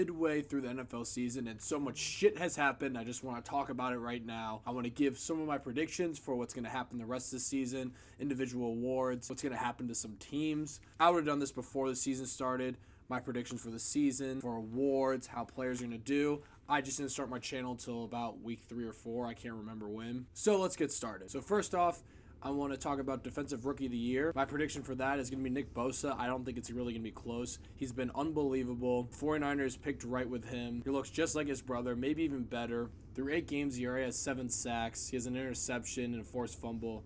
midway through the NFL season and so much shit has happened. I just want to talk about it right now. I want to give some of my predictions for what's going to happen the rest of the season, individual awards, what's going to happen to some teams. I would have done this before the season started. My predictions for the season, for awards, how players are going to do. I just didn't start my channel until about week 3 or 4. I can't remember when. So let's get started. So first off, I want to talk about Defensive Rookie of the Year. My prediction for that is going to be Nick Bosa. I don't think it's really going to be close. He's been unbelievable. 49ers picked right with him. He looks just like his brother, maybe even better. Through 8 games, he already has 7 sacks. He has an interception and a forced fumble.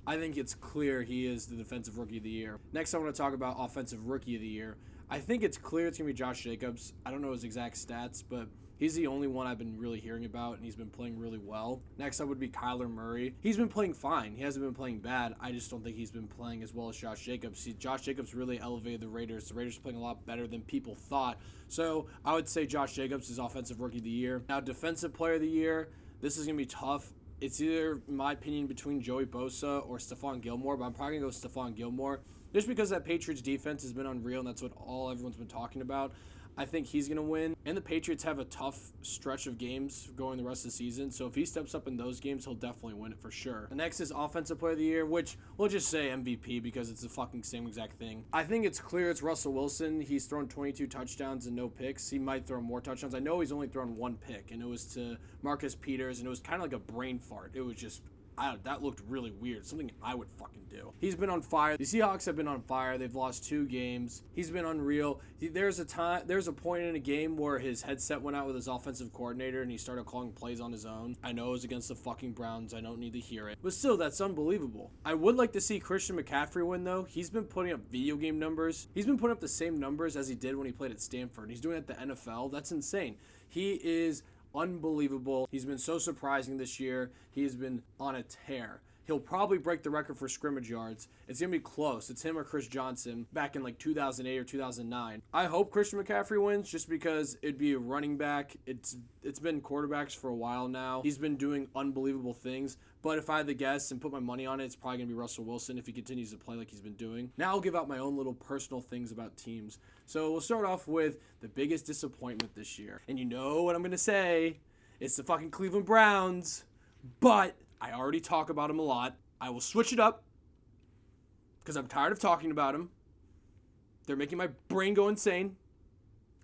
I think it's clear he is the Defensive Rookie of the Year. Next, I want to talk about Offensive Rookie of the Year. I think it's clear it's going to be Josh Jacobs. I don't know his exact stats, but he's the only one I've been really hearing about, and he's been playing really well. Next up would be Kyler Murray. He's been playing fine. He hasn't been playing bad. I just don't think he's been playing as well as Josh Jacobs. Josh Jacobs really elevated the Raiders. The Raiders are playing a lot better than people thought. So I would say Josh Jacobs is Offensive Rookie of the Year. Now, Defensive Player of the Year, this is going to be tough. It's either, in my opinion, between Joey Bosa or Stephon Gilmore, but I'm probably going to go Stephon Gilmore. Just because that Patriots defense has been unreal, and that's what everyone's been talking about. I think he's going to win. And the Patriots have a tough stretch of games going the rest of the season. So if he steps up in those games, he'll definitely win it for sure. The next is Offensive Player of the Year, which we'll just say MVP because it's the fucking same exact thing. I think it's clear it's Russell Wilson. He's thrown 22 touchdowns and no picks. He might throw more touchdowns. I know he's only thrown 1 pick, and it was to Marcus Peters, and it was kind of like a brain fart. It was just... that looked really weird. Something I would fucking do. He's been on fire. The Seahawks have been on fire. They've lost 2 games. He's been unreal. There's a point in a game where his headset went out with his offensive coordinator and he started calling plays on his own. I know it was against the fucking Browns. I don't need to hear it. But still, that's unbelievable. I would like to see Christian McCaffrey win, though. He's been putting up video game numbers. He's been putting up the same numbers as he did when he played at Stanford. He's doing it at the NFL. That's insane. He is unbelievable. He's been so surprising this year. He's been on a tear. He'll probably break the record for scrimmage yards. It's going to be close. It's him or Chris Johnson back in like 2008 or 2009. I hope Christian McCaffrey wins just because it'd be a running back. It's been quarterbacks for a while now. He's been doing unbelievable things. But if I had to guess and put my money on it, it's probably going to be Russell Wilson if he continues to play like he's been doing. Now I'll give out my own little personal things about teams. So we'll start off with the biggest disappointment this year. And you know what I'm going to say. It's the fucking Cleveland Browns. But I already talk about them a lot. I will switch it up because I'm tired of talking about them. They're making my brain go insane.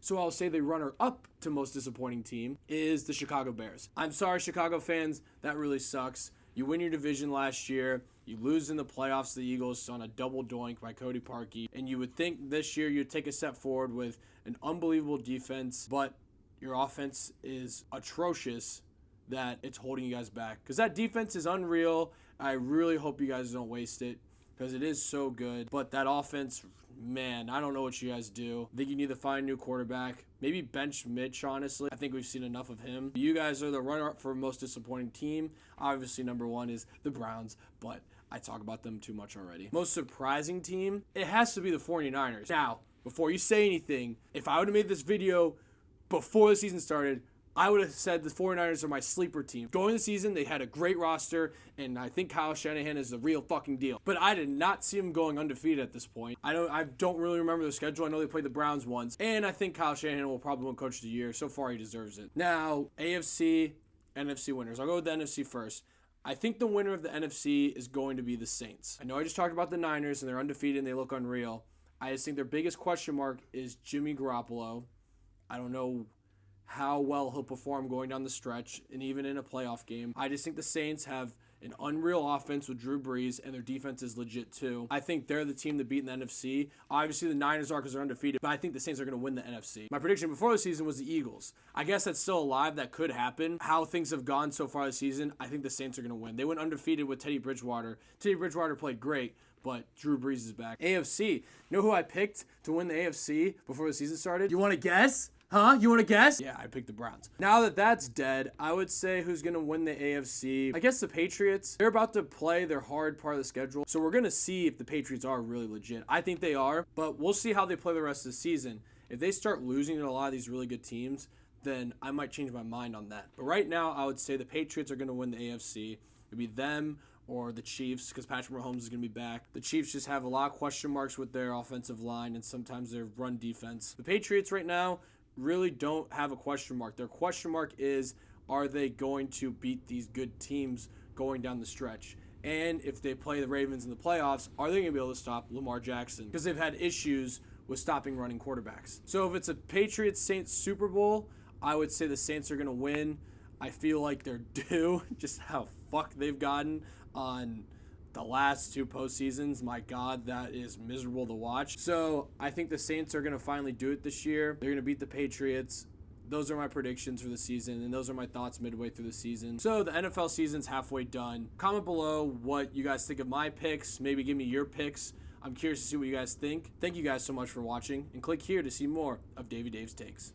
So I'll say the runner-up to most disappointing team is the Chicago Bears. I'm sorry, Chicago fans. That really sucks. You win your division last year. You lose in the playoffs to the Eagles on a double doink by Cody Parkey. And you would think this year you'd take a step forward with an unbelievable defense. But your offense is atrocious that it's holding you guys back. Because that defense is unreal. I really hope you guys don't waste it because it is so good. But that offense, man, I don't know what you guys do. I think you need to find a new quarterback. Maybe bench Mitch, honestly. I think we've seen enough of him. You guys are the runner-up for most disappointing team. Obviously, number 1 is the Browns, but I talk about them too much already. Most surprising team? It has to be the 49ers. Now, before you say anything, if I would have made this video before the season started, I would have said the 49ers are my sleeper team. Going the season, they had a great roster, and I think Kyle Shanahan is the real fucking deal. But I did not see them going undefeated at this point. I don't really remember the schedule. I know they played the Browns once, and I think Kyle Shanahan will probably win Coach of the Year. So far, he deserves it. Now, AFC, NFC winners. I'll go with the NFC first. I think the winner of the NFC is going to be the Saints. I know I just talked about the Niners, and they're undefeated, and they look unreal. I just think their biggest question mark is Jimmy Garoppolo. I don't know how well he'll perform going down the stretch and even in a playoff game. I just think the Saints have an unreal offense with Drew Brees, and their defense is legit too. I think they're the team to beat in the NFC. Obviously, the Niners are because they're undefeated, but I think the Saints are going to win the NFC. My prediction before the season was the Eagles. I guess that's still alive. That could happen. How things have gone so far this season, I think the Saints are going to win. They went undefeated with Teddy Bridgewater. Teddy Bridgewater played great, but Drew Brees is back. AFC. You know who I picked to win the AFC before the season started? You want to guess? Huh? You want to guess? Yeah, I picked the Browns. Now that that's dead, I would say who's going to win the AFC. I guess the Patriots. They're about to play their hard part of the schedule. So we're going to see if the Patriots are really legit. I think they are, but we'll see how they play the rest of the season. If they start losing to a lot of these really good teams, then I might change my mind on that. But right now, I would say the Patriots are going to win the AFC. It'd be them or the Chiefs because Patrick Mahomes is going to be back. The Chiefs just have a lot of question marks with their offensive line and sometimes their run defense. The Patriots right now, really don't have a question mark. Their question mark is, are they going to beat these good teams going down the stretch? And if they play the Ravens in the playoffs, are they going to be able to stop Lamar Jackson? Because they've had issues with stopping running quarterbacks. So if it's a Patriots-Saints Super Bowl, I would say the Saints are going to win. I feel like they're due, just how fucked they've gotten on the last two postseasons. My God, that is miserable to watch. So I think the Saints are going to finally do it this year. They're going to beat the Patriots. Those are my predictions for the season, and those are my thoughts midway through the season. So the NFL season's halfway done. Comment below what you guys think of my picks. Maybe give me your picks. I'm curious to see what you guys think. Thank you guys so much for watching, and click here to see more of Davey Dave's Takes.